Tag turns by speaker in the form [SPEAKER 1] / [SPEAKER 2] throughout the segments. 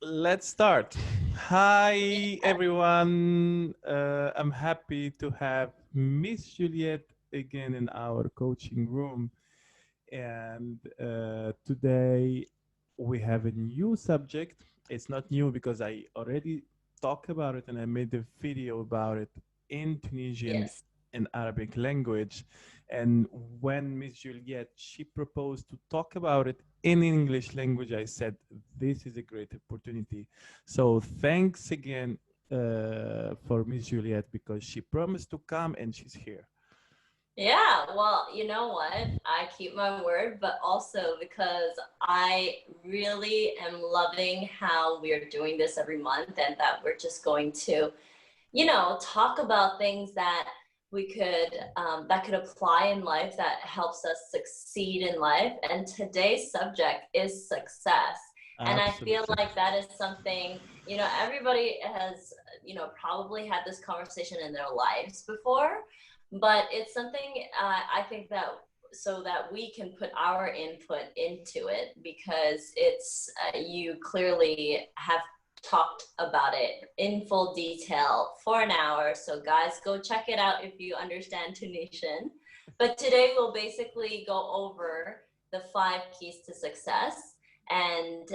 [SPEAKER 1] Let's start. Hi, everyone. I'm happy to have Miss Juliet again in our coaching room. And today we have a new subject. It's not new because I already talked about it and I made a video about it in Tunisian
[SPEAKER 2] Yes.
[SPEAKER 1] and Arabic language. And when Miss Juliet, she proposed to talk about it in English language, I said, this is a great opportunity. So thanks again for Miss Juliet because she promised to come and she's here.
[SPEAKER 2] Yeah, well, you know what? I keep my word, but also because I really am loving how we're doing this every month and that we're just going to, talk about things that could apply in life that helps us succeed in life. And today's subject is success. And I feel
[SPEAKER 1] Absolutely.
[SPEAKER 2] like that is something, everybody has, probably had this conversation in their lives before, but it's something I think that so that we can put our input into it because you clearly have talked about it in full detail for an hour. So, guys, go check it out if you understand Tunisian. But today we'll basically go over the 5 keys to success. And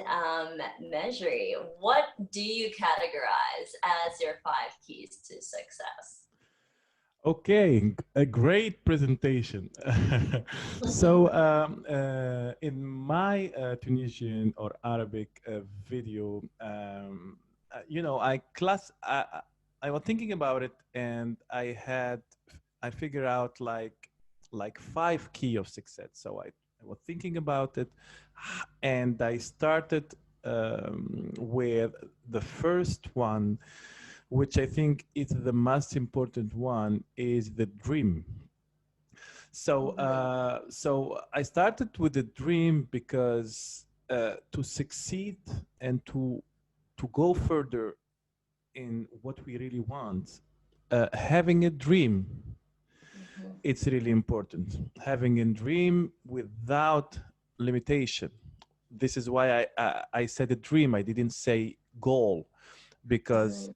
[SPEAKER 2] Mejri, what do you categorize as your 5 keys to success?
[SPEAKER 1] Okay, a great presentation. So, in my Tunisian or Arabic video, I was thinking about it, and I figured out like 5 key of success. So I was thinking about it, and I started with the first one, which I think is the most important one, is the dream.
[SPEAKER 2] Mhm.
[SPEAKER 1] So I started with the dream because to succeed and to go further in what we really want, having a dream,
[SPEAKER 2] Mhm.
[SPEAKER 1] it's really important. Having a dream without limitation. This is why I said a dream. I didn't say goal because
[SPEAKER 2] Mhm.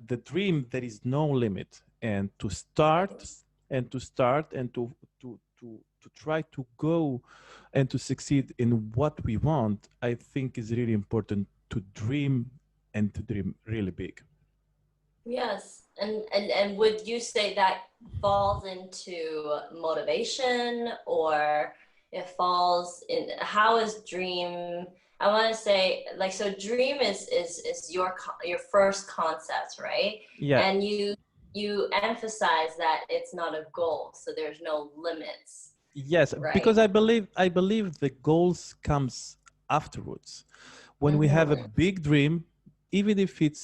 [SPEAKER 1] the dream, there is no limit, and to
[SPEAKER 2] Right.
[SPEAKER 1] start and to start and to try to go and to succeed in what we want, I think is really important to dream and to dream really big.
[SPEAKER 2] Yes. And would you say that falls into motivation or it falls in how is dream I want to say like so dream is your first concept, right?
[SPEAKER 1] Yeah.
[SPEAKER 2] And you emphasize that it's not a goal, so there's no limits,
[SPEAKER 1] Yes,
[SPEAKER 2] right?
[SPEAKER 1] because I believe the goals comes afterwards. When we have a
[SPEAKER 2] Mm-hmm.
[SPEAKER 1] big dream, even if it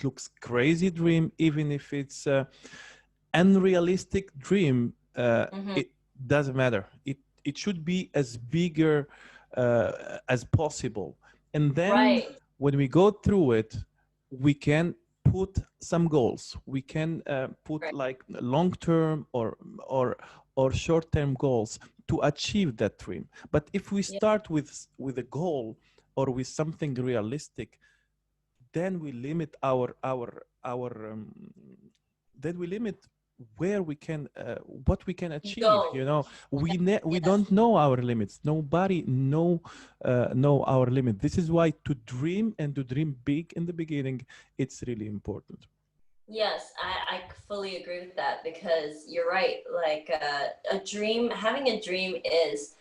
[SPEAKER 1] looks crazy dream, even if it's unrealistic dream,
[SPEAKER 2] Mm-hmm.
[SPEAKER 1] it doesn't matter. It should be as bigger as possible. And then
[SPEAKER 2] Right.
[SPEAKER 1] when we go through it, we can put some goals. We can put
[SPEAKER 2] Right.
[SPEAKER 1] like long term or or short term goals to achieve that dream. But if we
[SPEAKER 2] Yeah.
[SPEAKER 1] start with a goal or with something realistic, then we limit our then we limit where we can what we can achieve,
[SPEAKER 2] Go.
[SPEAKER 1] we
[SPEAKER 2] Yes.
[SPEAKER 1] don't know our limits. Nobody know our limit. This is why to dream and to dream big in the beginning, it's really important.
[SPEAKER 2] Yes, I fully agree with that because you're right. Like a dream, having a dream is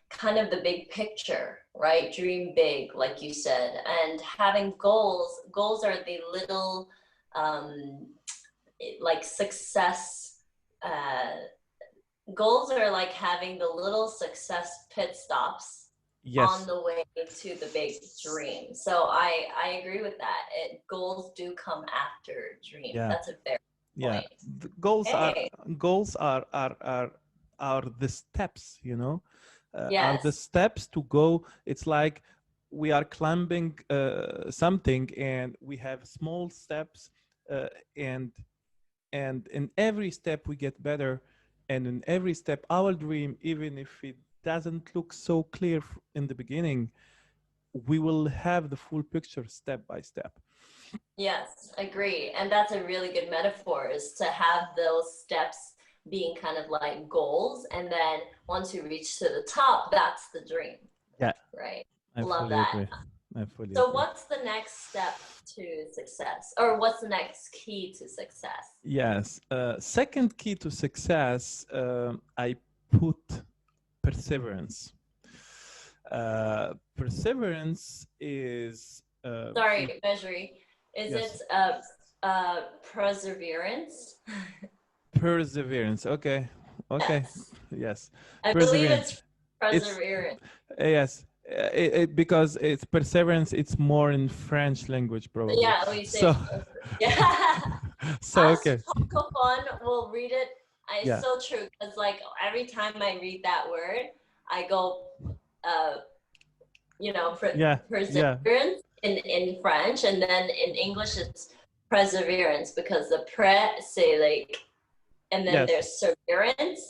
[SPEAKER 2] kind of the big picture, right? Dream big, like you said. And having goals are the little, um, like success, uh, goals are like having the little success pit stops on
[SPEAKER 1] Yes.
[SPEAKER 2] the way to the big dream. So I agree with that. Goals do come after dream.
[SPEAKER 1] Yeah.
[SPEAKER 2] That's a fair
[SPEAKER 1] Yeah,
[SPEAKER 2] point.
[SPEAKER 1] the goals are
[SPEAKER 2] Hey,
[SPEAKER 1] goals are the steps, are the
[SPEAKER 2] yes,
[SPEAKER 1] steps to go. It's like we are climbing something, and we have small steps, uh, and and in every step we get better, and in every step our dream, even if it doesn't look so clear in the beginning, we will have the full picture step by step.
[SPEAKER 2] Yes, agree. And that's a really good metaphor, is to have those steps being kind of like goals. And then once you reach to the top, that's the dream,
[SPEAKER 1] Yeah,
[SPEAKER 2] right?
[SPEAKER 1] I
[SPEAKER 2] Love
[SPEAKER 1] fully
[SPEAKER 2] that.
[SPEAKER 1] agree. I fully
[SPEAKER 2] So,
[SPEAKER 1] agree.
[SPEAKER 2] what's the next step to success? Or what's the next key to success?
[SPEAKER 1] Yes. Second key to success, I put perseverance. Perseverance is
[SPEAKER 2] Sorry, Mejri. Is
[SPEAKER 1] yes,
[SPEAKER 2] it perseverance?
[SPEAKER 1] perseverance. Okay, okay,
[SPEAKER 2] Yes.
[SPEAKER 1] yes,
[SPEAKER 2] I believe
[SPEAKER 1] perseverance.
[SPEAKER 2] it's
[SPEAKER 1] It's
[SPEAKER 2] perseverance.
[SPEAKER 1] yes, because it's perseverance. It's more in French language probably.
[SPEAKER 2] Yeah, we say
[SPEAKER 1] So
[SPEAKER 2] yeah.
[SPEAKER 1] so
[SPEAKER 2] Us
[SPEAKER 1] okay,
[SPEAKER 2] francophone will read it. It's
[SPEAKER 1] yeah,
[SPEAKER 2] so true because like every time I read that word, I go, uh,
[SPEAKER 1] yeah, yeah,
[SPEAKER 2] perseverance in French, and then in English it's perseverance because the pre say like, and then
[SPEAKER 1] yes,
[SPEAKER 2] there's severance.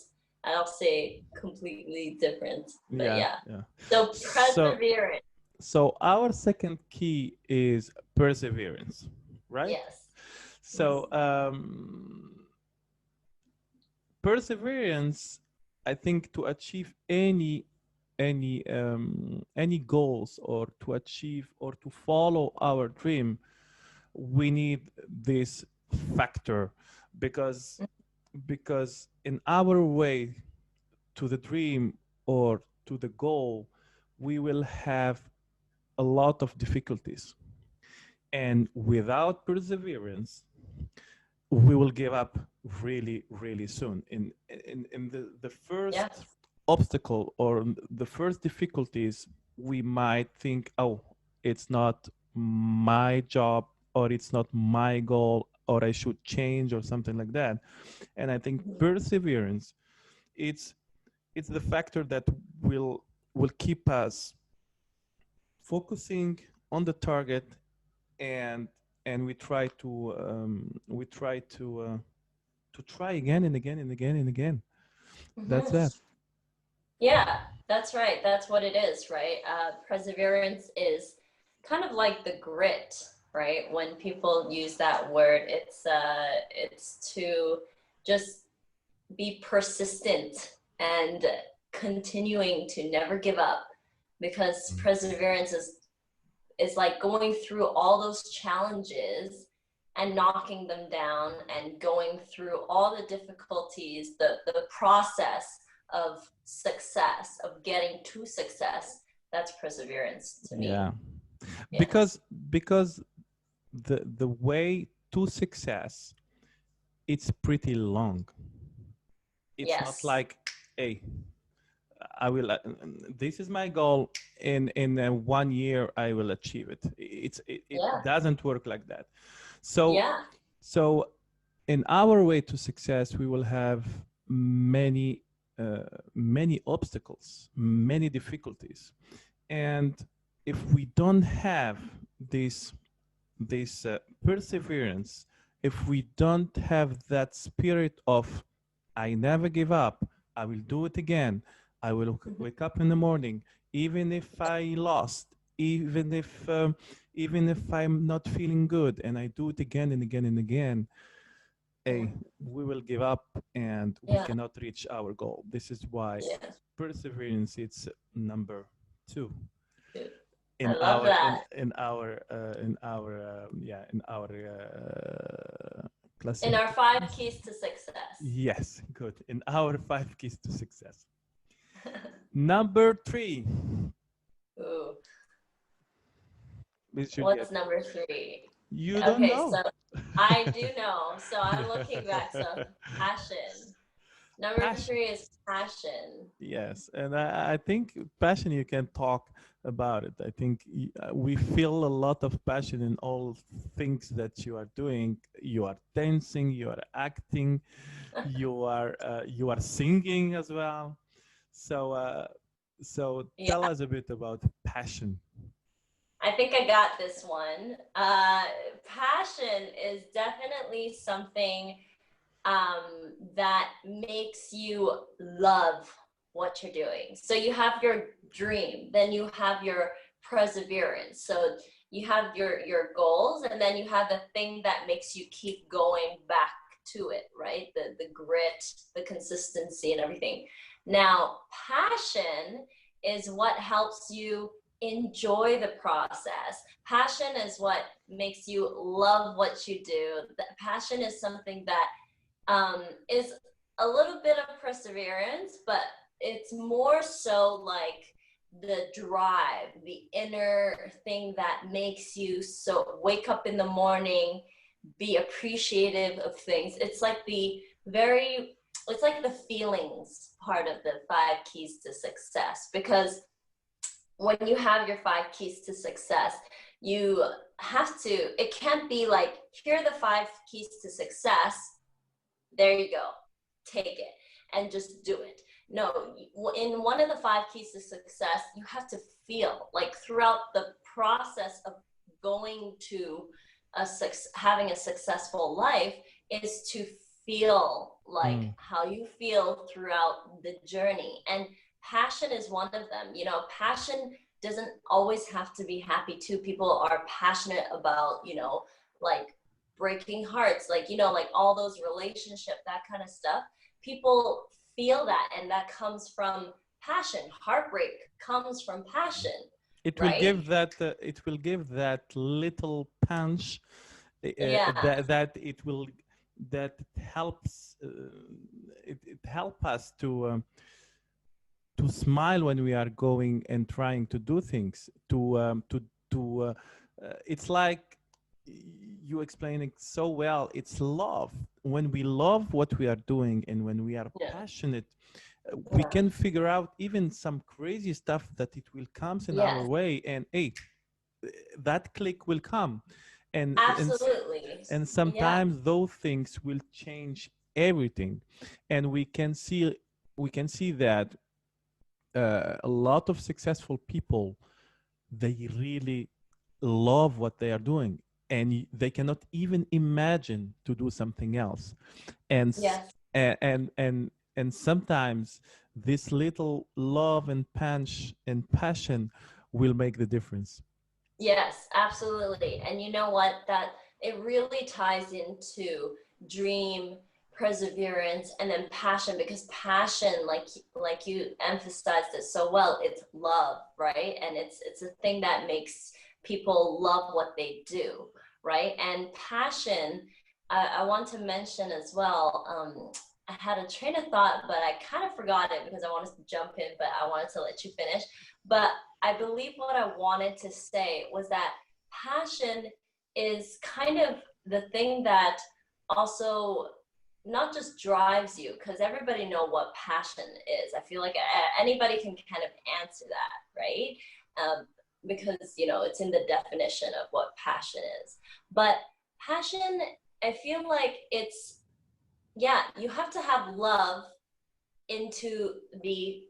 [SPEAKER 2] I'll say completely different, but
[SPEAKER 1] yeah,
[SPEAKER 2] yeah.
[SPEAKER 1] yeah.
[SPEAKER 2] So
[SPEAKER 1] So
[SPEAKER 2] perseverance,
[SPEAKER 1] so our second key is perseverance, right?
[SPEAKER 2] yes.
[SPEAKER 1] So perseverance, I think, to achieve any goals, or to achieve or to follow our dream, we need this factor, because in our way to the dream or to the goal, we will have a lot of difficulties, and without perseverance we will give up really really soon. In the first
[SPEAKER 2] Yes.
[SPEAKER 1] obstacle or the first difficulties, we might think, oh, it's not my job, or it's not my goal, or I should change, or something like that. And I think
[SPEAKER 2] Mhm.
[SPEAKER 1] perseverance, it's it's the factor that will keep us focusing on the target, and we try to try again and again and again and again. That's
[SPEAKER 2] Mhm.
[SPEAKER 1] that.
[SPEAKER 2] Yeah, that's right. That's what it is, right? Perseverance is kind of like the grit, right? When people use that word, it's to just be persistent and continuing to never give up, because perseverance is like going through all those challenges and knocking them down and going through all the difficulties, the process of success, of getting to success. That's perseverance to me.
[SPEAKER 1] Yeah,
[SPEAKER 2] Yes.
[SPEAKER 1] because the way to success, it's pretty long. It's not
[SPEAKER 2] Yes.
[SPEAKER 1] like, hey, I will. This is my goal. In 1 year, I will achieve it. It
[SPEAKER 2] Yeah.
[SPEAKER 1] doesn't work like that. So
[SPEAKER 2] Yeah.
[SPEAKER 1] so in our way to success, we will have many many obstacles, many difficulties, and if we don't have this perseverance, if we don't have that spirit of I never give up, I will do it again, I will wake up in the morning, even if I lost, even if even if I'm not feeling good, and I do it again and again and again, a we will give up and we
[SPEAKER 2] Yeah.
[SPEAKER 1] cannot reach our goal. This is why
[SPEAKER 2] Yeah.
[SPEAKER 1] perseverance, it's number two
[SPEAKER 2] Dude, I
[SPEAKER 1] in
[SPEAKER 2] love
[SPEAKER 1] our
[SPEAKER 2] that.
[SPEAKER 1] in our
[SPEAKER 2] In our
[SPEAKER 1] classification.
[SPEAKER 2] 5 keys to success.
[SPEAKER 1] Yes, good. In our five keys to success. Number three,
[SPEAKER 2] Ooh.
[SPEAKER 1] Miss Juliet.
[SPEAKER 2] What's number 3?
[SPEAKER 1] You don't
[SPEAKER 2] Okay,
[SPEAKER 1] know.
[SPEAKER 2] so I do know. So I'm looking back. So passion. Number
[SPEAKER 1] Passion.
[SPEAKER 2] 3 is passion.
[SPEAKER 1] Yes, and I think passion, you can talk about it. I think we feel a lot of passion in all things that you are doing. You are dancing, you are acting, you are singing as well. So
[SPEAKER 2] Yeah,
[SPEAKER 1] tell us a bit about passion.
[SPEAKER 2] I think I got this one. Passion is definitely something that makes you love what you're doing. So you have your dream, then you have your perseverance. So you have your goals, and then you have the thing that makes you keep going back to it, right? The grit, the consistency, and everything. Now, passion is what helps you enjoy the process. Passion is what makes you love what you do. Passion is something that is a little bit of perseverance, but it's more so like the drive, the inner thing that makes you so wake up in the morning, be appreciative of things. It's like it's like the feelings part of the 5 keys to success, because when you have your 5 keys to success, you have to, it can't be like, here are the 5 keys to success, there you go, take it and just do it. No, in one of the 5 keys to success, you have to feel like throughout the process of going to having a successful life is to feel like how you feel throughout the journey. And passion is one of them. You know, passion doesn't always have to be happy too. People are passionate about, you know, like breaking hearts, like, you know, like all those relationship, that kind of stuff. People feel that, and that comes from passion. Heartbreak comes from passion.
[SPEAKER 1] It will
[SPEAKER 2] Right?
[SPEAKER 1] give that. It will give that little punch.
[SPEAKER 2] Yeah.
[SPEAKER 1] That helps. It help us to smile when we are going and trying to do things. It's like you explain it so well. It's love. When we love what we are doing, and when we are passionate, we can figure out even some crazy stuff that it will comes in our way, and hey, that click will come, and
[SPEAKER 2] absolutely.
[SPEAKER 1] and sometimes those things will change everything. And we can see that a lot of successful people, they really love what they are doing, and they cannot even imagine to do something else. And and sometimes this little love and punch and passion will make the difference.
[SPEAKER 2] Yes, absolutely. And you know what? That it really ties into dream, perseverance, and then passion, because passion, like you emphasized it so well, it's love, right? And it's a thing that makes people love what they do, right? And passion, I want to mention as well, I had a train of thought, but I kind of forgot it because I wanted to jump in, but I wanted to let you finish. But I believe what I wanted to say was that passion is kind of the thing that also not just drives you, because everybody know what passion is. I feel like anybody can kind of answer that, right? Because, you know, it's in the definition of what passion is. But passion, I feel like it's, yeah, you have to have love into the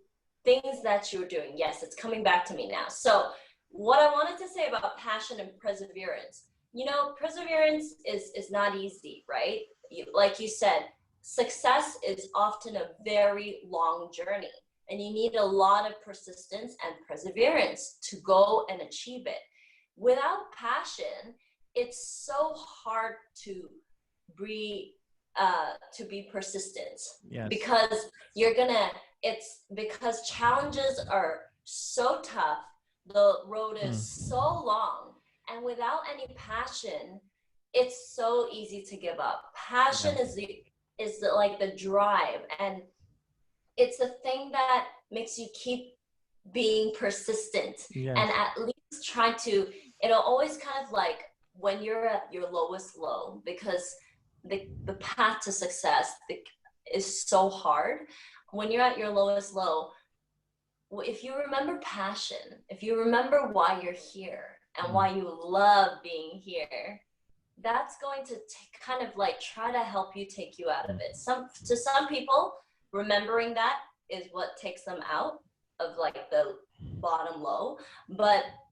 [SPEAKER 2] things that you're doing. Yes, it's coming back to me now. So what I wanted to say about passion and perseverance, you know, perseverance is not easy, right? Like you said, success is often a very long journey, and you need a lot of persistence and perseverance to go and achieve it. Without passion, it's so hard to be persistent.
[SPEAKER 1] Yes.
[SPEAKER 2] Because it's because challenges are so tough, the road is so long, and without any passion, it's so easy to give up. Passion is like the drive, and it's the thing that makes you keep being persistent. And at least try to, it'll always kind of like when you're at your lowest low, because the path to success is so hard. When you're at your lowest low, if you remember passion, if you remember why you're here and why you love being here, that's going to kind of like try to help you, take you out of it. To some people, remembering that is what takes them out of like the bottom low,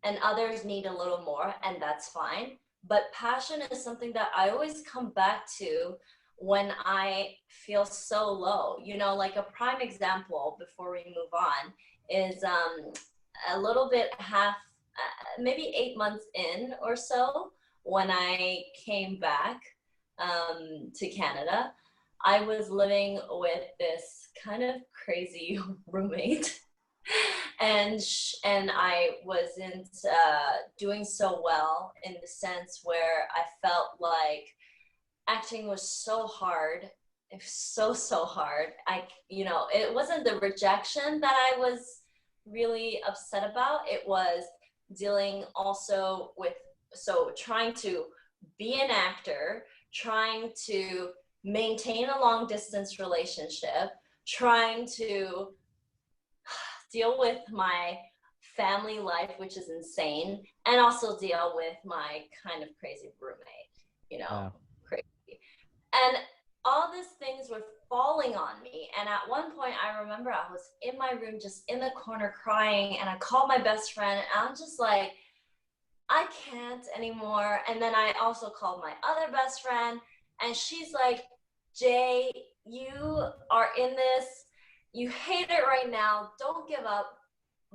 [SPEAKER 2] and others need a little more, and that's fine. But passion is something that I always come back to when I feel so low. You know, like a prime example before we move on is a little bit maybe 8 months in or so, when I came back to Canada, I was living with this kind of crazy roommate. And I wasn't doing so well, in the sense where I felt like acting was so hard. It was so hard. It wasn't the rejection that I was really upset about. It was dealing also with, so trying to be an actor, trying to maintain a long distance relationship, trying to deal with my family life, which is insane, and also deal with my kind of crazy roommate, you know,
[SPEAKER 1] Yeah.
[SPEAKER 2] crazy. And all these things were falling on me. And at one point, I remember I was in my room, just in the corner crying, and I called my best friend, and I'm just like, I can't anymore. And then I also called my other best friend, and she's like, Jay, you are in this. You hate it right now. Don't give up.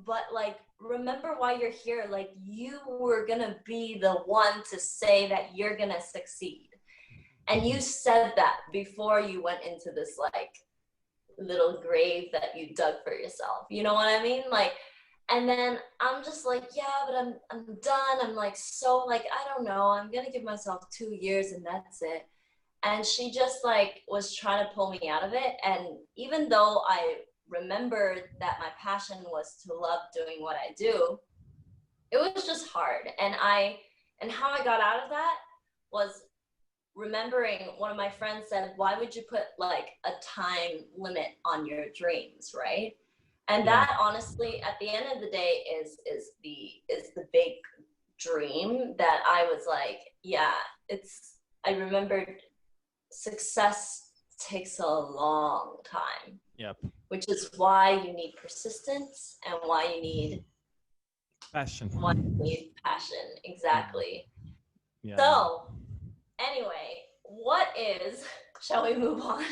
[SPEAKER 2] But like, remember why you're here. Like, you were going to be the one to say that you're going to succeed. And you said that before you went into this like little grave that you dug for yourself. You know what I mean? Like, and then I'm just like, yeah, but I'm done. I'm like, so like, I don't know. I'm going to give myself 2 years and that's it. And she just like was trying to pull me out of it. And even though I remembered that my passion was to love doing what I do, it was just hard. And how I got out of that was remembering one of my friends said, why would you put like a time limit on your dreams, right? And
[SPEAKER 1] Yeah.
[SPEAKER 2] that honestly, at the end of the day, is the big dream that I was like, yeah, I remembered success takes a long time,
[SPEAKER 1] Yep.
[SPEAKER 2] which is why you need persistence and
[SPEAKER 1] Passion.
[SPEAKER 2] why you need passion.
[SPEAKER 1] Yeah.
[SPEAKER 2] Exactly.
[SPEAKER 1] Yeah. Yeah.
[SPEAKER 2] So anyway, shall we move on?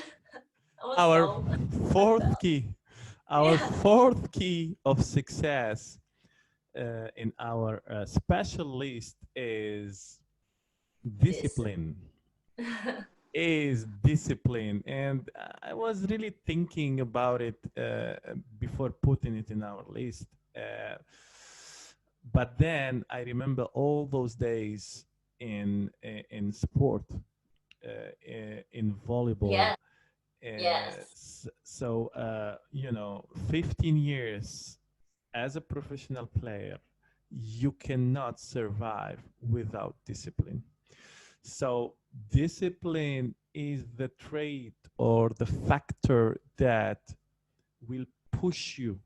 [SPEAKER 2] I was
[SPEAKER 1] Our
[SPEAKER 2] so
[SPEAKER 1] fourth key, our
[SPEAKER 2] yeah.
[SPEAKER 1] fourth key of success in our special list is
[SPEAKER 2] This.
[SPEAKER 1] discipline. Is discipline. And I was really thinking about it before putting it in our list. Uh, but then I remember all those days in sport, in volleyball.
[SPEAKER 2] Yes, yes.
[SPEAKER 1] So, 15 years as a professional player, you cannot survive without discipline. So, discipline is the trait or the factor that will push you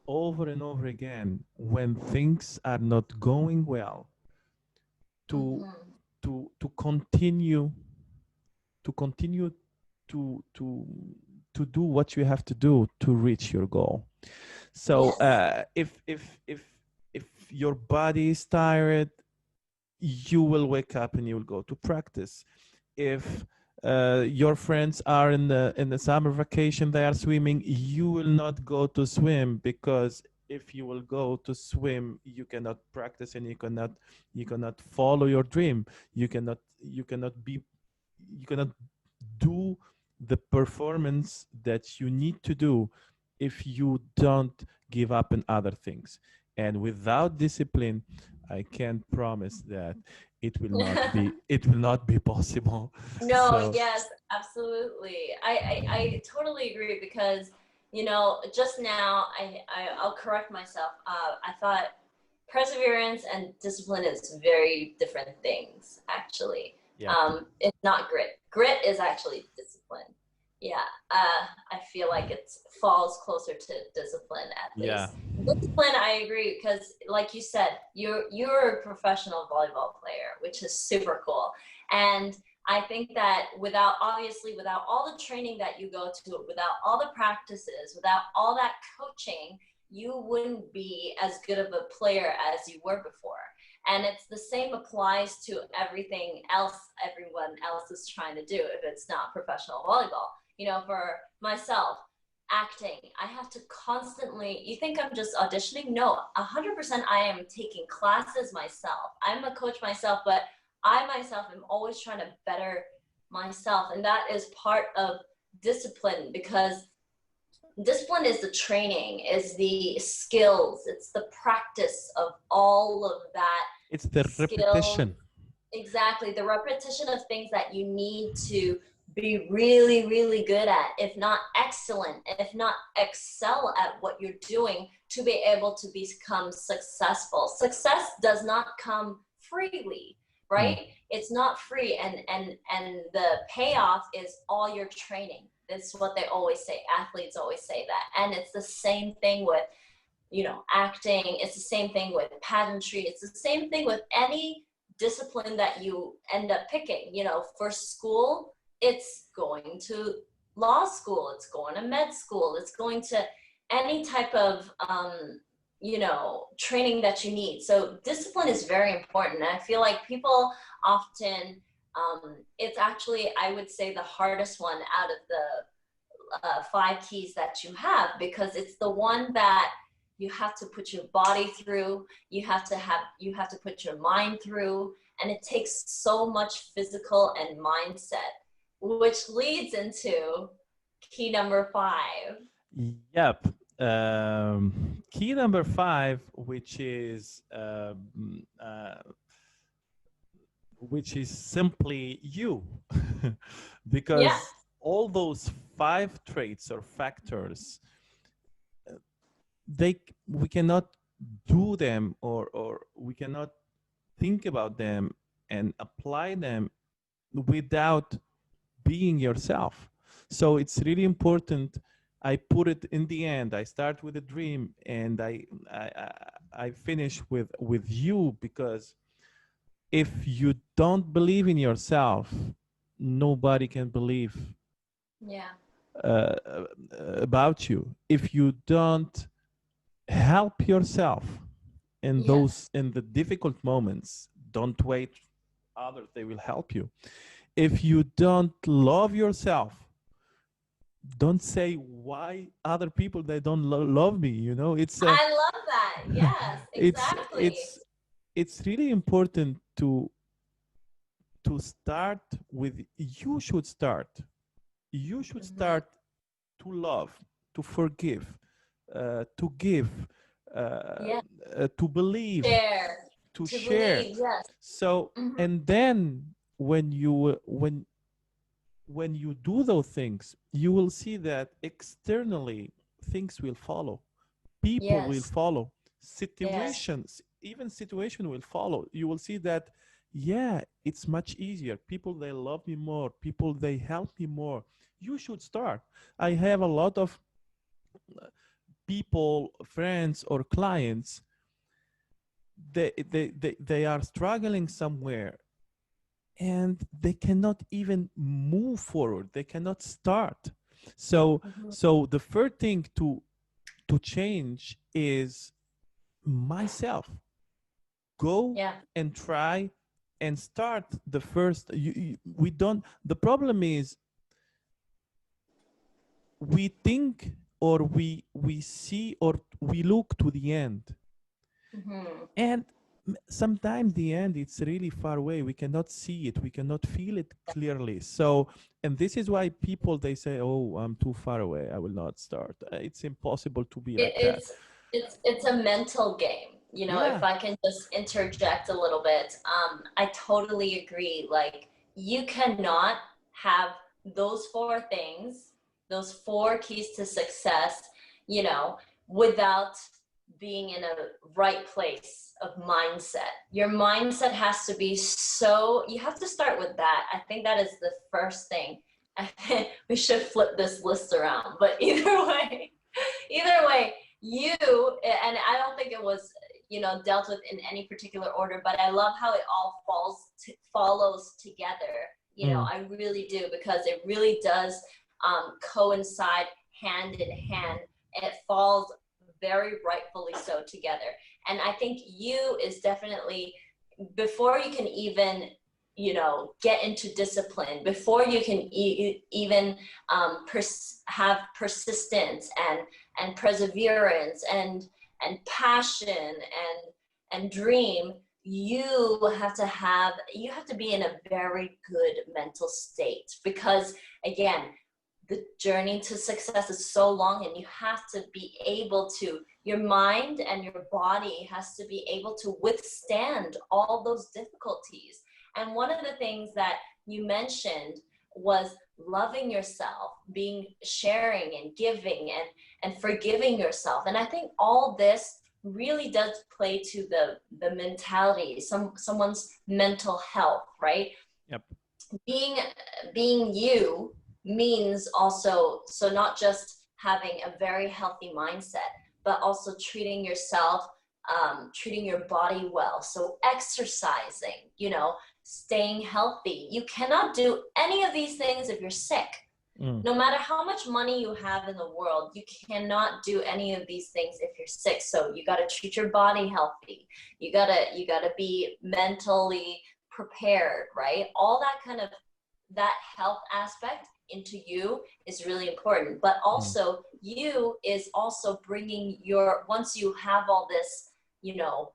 [SPEAKER 1] over and over again when things are not going well to
[SPEAKER 2] Mm-hmm.
[SPEAKER 1] to continue to continue to to to do what you have to do to reach your goal. So
[SPEAKER 2] Yes.
[SPEAKER 1] if your body is tired, you will wake up and you will go to practice. If your friends are in the summer vacation, they are swimming, you will not go to swim, because if you will go to swim, you cannot practice and you cannot follow your dream. You cannot do the performance that you need to do if you don't give up on other things. And without discipline, I can promise that it will not be possible.
[SPEAKER 2] No,
[SPEAKER 1] So
[SPEAKER 2] yes, absolutely. I totally agree, because, just now I'll correct myself. I thought perseverance and discipline is very different things, actually.
[SPEAKER 1] yep.
[SPEAKER 2] It's not grit. Grit is actually discipline. Yeah, I feel like it falls closer to discipline, at
[SPEAKER 1] Yeah.
[SPEAKER 2] least. Discipline, I agree, because like you said, you're a professional volleyball player, which is super cool. And I think that without all the training that you go to, without all the practices, without all that coaching, you wouldn't be as good of a player as you were before. And it's the same applies to everything else everyone else is trying to do if it's not professional volleyball. For myself, acting. I have to constantly, you think I'm just auditioning? No, 100% I am taking classes myself. I'm a coach myself, but I myself am always trying to better myself. And that is part of discipline, because discipline is the training, is the skills, it's the practice of all of that
[SPEAKER 1] It's the
[SPEAKER 2] skill.
[SPEAKER 1] repetition.
[SPEAKER 2] Exactly, the repetition of things that you need to be really, really good at, if not excellent, if not excel at what you're doing, to be able to become successful. Success does not come freely,
[SPEAKER 1] Mm.
[SPEAKER 2] right? It's not free, and the payoff is all your training. That's what they always say. Athletes always say that. And it's the same thing with, acting. It's the same thing with pageantry. It's the same thing with any discipline that you end up picking. For school, it's going to law school, it's going to med school, it's going to any type of training that you need. So discipline is very important. And I feel like people often, it's actually, I would say, the hardest one out of the 5 keys that you have, because it's the one that you have to put your body through, you have to put your mind through, and it takes so much physical and mindset, which leads into key number 5.
[SPEAKER 1] Yep. Key number 5, which is simply you,
[SPEAKER 2] Yeah.
[SPEAKER 1] because all those 5 traits or factors, we cannot do them, or we cannot think about them and apply them without being yourself. So it's really important. I put it in the end. I start with a dream, and I finish with you, because if you don't believe in yourself, nobody can believe
[SPEAKER 2] Yeah.
[SPEAKER 1] uh, about you. If you don't help yourself
[SPEAKER 2] Yes.
[SPEAKER 1] in the difficult moments, don't wait others, they will help you. If you don't love yourself, don't say why other people, they don't love me. It's a
[SPEAKER 2] I love that. Yes,
[SPEAKER 1] it's
[SPEAKER 2] exactly.
[SPEAKER 1] it's it's really important to start with. You should start to love, to forgive, to give,
[SPEAKER 2] Yeah.
[SPEAKER 1] to believe,
[SPEAKER 2] Share.
[SPEAKER 1] to
[SPEAKER 2] To
[SPEAKER 1] share.
[SPEAKER 2] believe. Yes.
[SPEAKER 1] So,
[SPEAKER 2] Hmm.
[SPEAKER 1] and then when you do those things, you will see that externally things will follow, people will
[SPEAKER 2] Yes.
[SPEAKER 1] follow,
[SPEAKER 2] Yes.
[SPEAKER 1] situation will follow. You will see that, yeah, it's much easier. People, they love me more. People, they help me more. You should start. I have a lot of people, friends, or clients. They are struggling somewhere, and they cannot even move forward, they cannot start. so
[SPEAKER 2] Hmm.
[SPEAKER 1] so the first thing to change is myself. Go
[SPEAKER 2] Yeah.
[SPEAKER 1] and try and start. The first, we don't, the problem is, we think, or we see, or we look to the end,
[SPEAKER 2] Hmm.
[SPEAKER 1] and sometimes the end, it's really far away. We cannot see it, we cannot feel it clearly. So, and this is why people, they say, oh, I'm too far away, I will not start. It's impossible to be
[SPEAKER 2] it,
[SPEAKER 1] like that.
[SPEAKER 2] it's it's a mental game. If
[SPEAKER 1] Yeah.
[SPEAKER 2] I can just interject a little bit, I totally agree. Like, you cannot have those 4 things, those 4 keys to success, you know without being in a right place of mindset. Your mindset has to be, so you have to start with that. I think that is the first thing. I think we should flip this list around, but either way, you, and I don't think it was, dealt with in any particular order, but I love how it all follows together.
[SPEAKER 1] Mm.
[SPEAKER 2] I really do, because it really does coincide hand in hand, and it falls very rightfully so together. And I think you is definitely, before you can even get into discipline, before you can even have persistence and perseverance and passion and dream, you have to be in a very good mental state, because again, the journey to success is so long, and you have to be able to, your mind and your body has to be able to withstand all those difficulties. And one of the things that you mentioned was loving yourself, sharing and giving and forgiving yourself. And I think all this really does play to the mentality, someone's mental health, right?
[SPEAKER 1] Yep.
[SPEAKER 2] Being you means also, so not just having a very healthy mindset, but also treating yourself, treating your body well. So exercising, staying healthy. You cannot do any of these things if you're sick. No matter how much money you have in the world, you cannot do any of these things if you're sick. So you got to treat your body healthy. You got to be mentally prepared, right? All that health aspect into you is really important. But also you is also bringing once you have all this,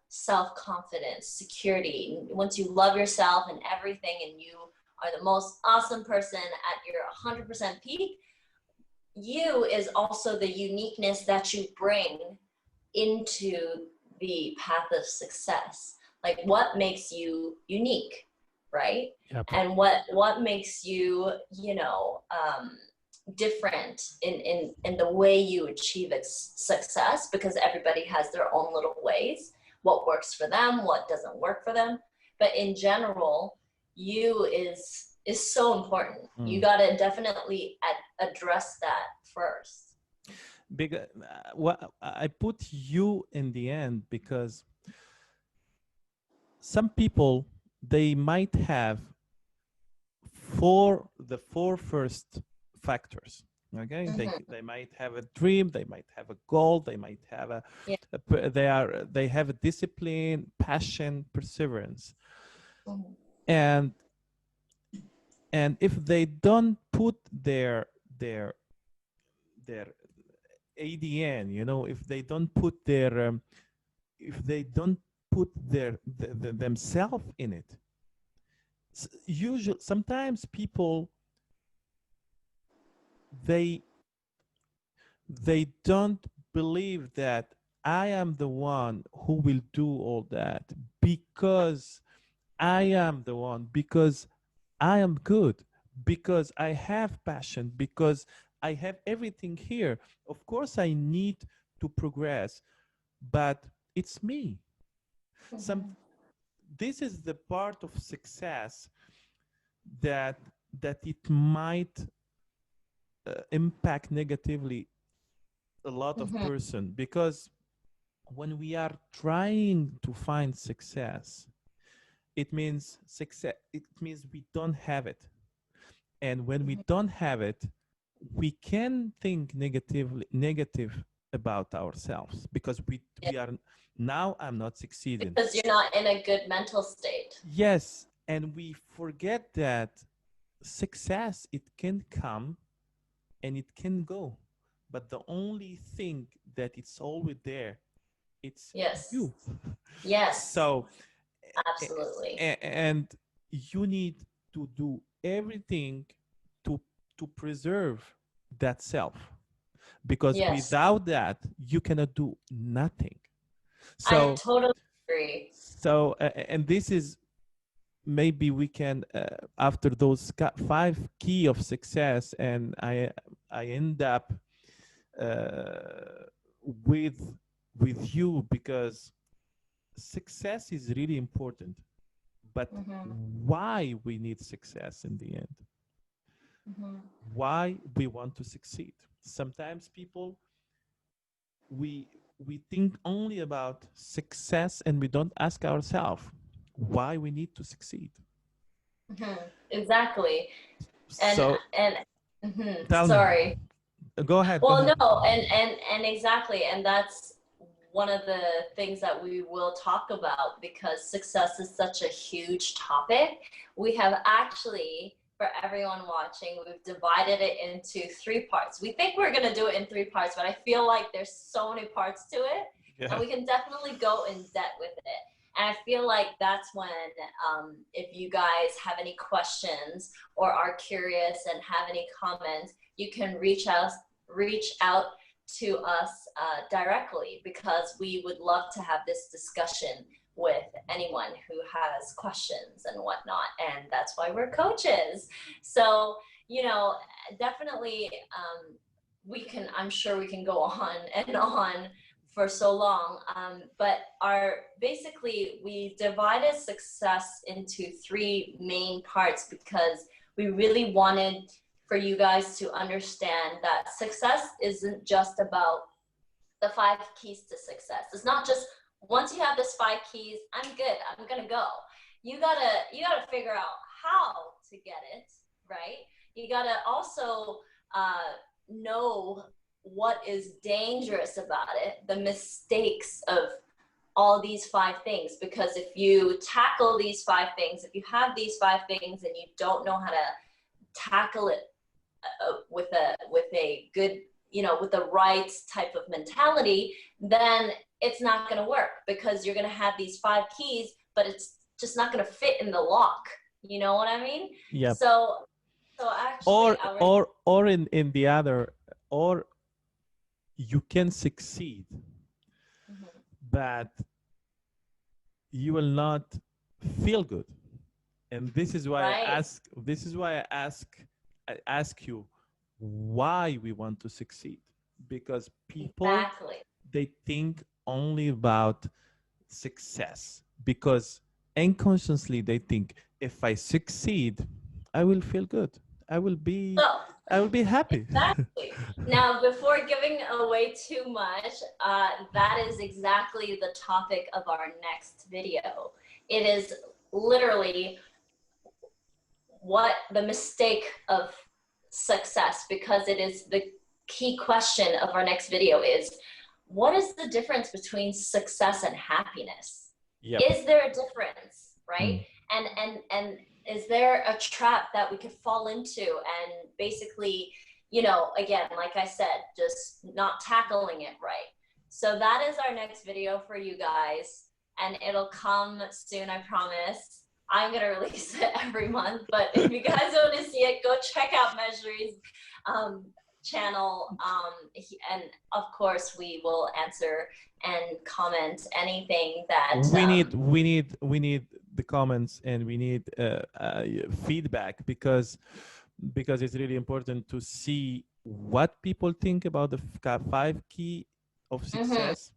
[SPEAKER 2] self-confidence, security, once you love yourself and everything, and you are the most awesome person at your 100% peak, you is also the uniqueness that you bring into the path of success. Like, what makes you unique, right?
[SPEAKER 1] Yep.
[SPEAKER 2] And what makes you, different in the way you achieve success, because everybody has their own little ways, what works for them, what doesn't work for them. But in general, you is so important. You got to definitely address that first.
[SPEAKER 1] Because I put you in the end, because some people, they might have the four first factors. Okay, they might have a dream, they might have a goal, they might have they have a discipline, passion, perseverance. And if they don't put their ADN, if they don't put themselves in it, sometimes people, they don't believe that I am the one who will do all that, because I am the one, because I am good, because I have passion, because I have everything here. Of course, I need to progress, but it's me. This is the part of success that it might impact negatively a lot of person, because when we are trying to find success, it means we don't have it. And when we don't have it, we can think negative about ourselves, because we are, now I'm not succeeding.
[SPEAKER 2] Because you're not in a good mental state.
[SPEAKER 1] Yes, and we forget that success, it can come and it can go, but the only thing that it's always there, it's you.
[SPEAKER 2] Yes.
[SPEAKER 1] So
[SPEAKER 2] absolutely.
[SPEAKER 1] And you need to do everything to preserve that self, because without that, you cannot do nothing. So
[SPEAKER 2] I totally agree.
[SPEAKER 1] So and this is, maybe we can, after those 5 key of success, and I end up with you, because success is really important, but why we need success in the end, why we want to succeed. Sometimes people, we think only about success, and we don't ask ourselves why we need to succeed.
[SPEAKER 2] Exactly.
[SPEAKER 1] So
[SPEAKER 2] sorry.
[SPEAKER 1] Go ahead.
[SPEAKER 2] Well,
[SPEAKER 1] go ahead.
[SPEAKER 2] no, and exactly, and that's one of the things that we will talk about, because success is such a huge topic, we have actually, for everyone watching, we've divided it into 3 parts. We think we're going to do it in 3 parts, but I feel like there's so many parts to it, and we can definitely go in depth with it. And I feel like that's when, if you guys have any questions or are curious and have any comments, you can reach out to us directly, because we would love to have this discussion with anyone who has questions and whatnot. And that's why we're coaches. So, you know, definitely I'm sure we can go on and on for so long. But basically we divided success into 3 main parts, because we really wanted for you guys to understand that success isn't just about the 5 keys to success. It's not just once you have this 5 keys, I'm good, I'm gonna go. You gotta figure out how to get it, right? You gotta also know what is dangerous about it, the mistakes of all these 5 things. Because if you tackle these 5 things, if you have these 5 things and you don't know how to tackle it with a good, you know, with the right type of mentality, then it's not going to work, because you're going to have these 5 keys, but it's just not going to fit in the lock. You know what I mean?
[SPEAKER 1] Yeah.
[SPEAKER 2] So actually,
[SPEAKER 1] or in the other, or you can succeed, but you will not feel good. And this is why I ask you why we want to succeed, because people, they think only about success, because unconsciously they think, if I succeed, I will feel good. I will be happy.
[SPEAKER 2] Exactly. Now, before giving away too much, that is exactly the topic of our next video. It is literally what the mistake of success, because it is the key question of our next video is, what is the difference between success and happiness? Yep. Is there a difference, right? And is there a trap that we could fall into, and basically, you know, again, like I said, just not tackling it right. So that is our next video for you guys, and it'll come soon, I promise. I'm gonna release it every month, but if you guys want to see it, go check out Mejri's channel, and of course we will answer and comment anything that
[SPEAKER 1] we need the comments, and we need feedback, because it's really important to see what people think about the 5 key of success.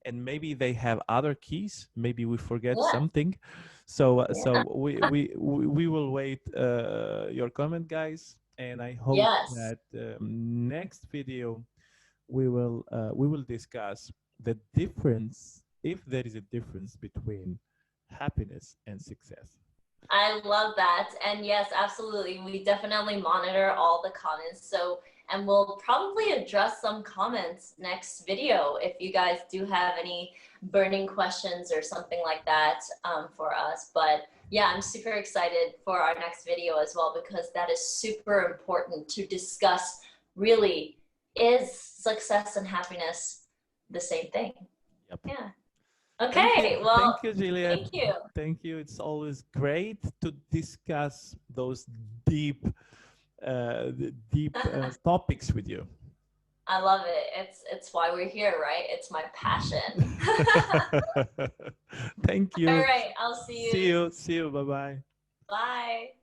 [SPEAKER 1] And maybe they have other keys, maybe we forget something. So we will wait your comment, guys, and I hope that next video we will discuss the difference, if there is a difference between happiness and success.
[SPEAKER 2] I love that. And yes, absolutely, we definitely monitor all the comments. So, and we'll probably address some comments next video if you guys do have any burning questions or something like that for us. But yeah, I'm super excited for our next video as well, because that is super important to discuss. Really, is success and happiness the same thing?
[SPEAKER 1] Yep.
[SPEAKER 2] Yeah. Okay, well,
[SPEAKER 1] thank you, Juliet.
[SPEAKER 2] Thank you.
[SPEAKER 1] Thank you. It's always great to discuss those deep topics with you.
[SPEAKER 2] I love it. It's why we're here, right? It's my passion.
[SPEAKER 1] Thank you.
[SPEAKER 2] All right, I'll see you.
[SPEAKER 1] See you. Bye-bye.
[SPEAKER 2] Bye.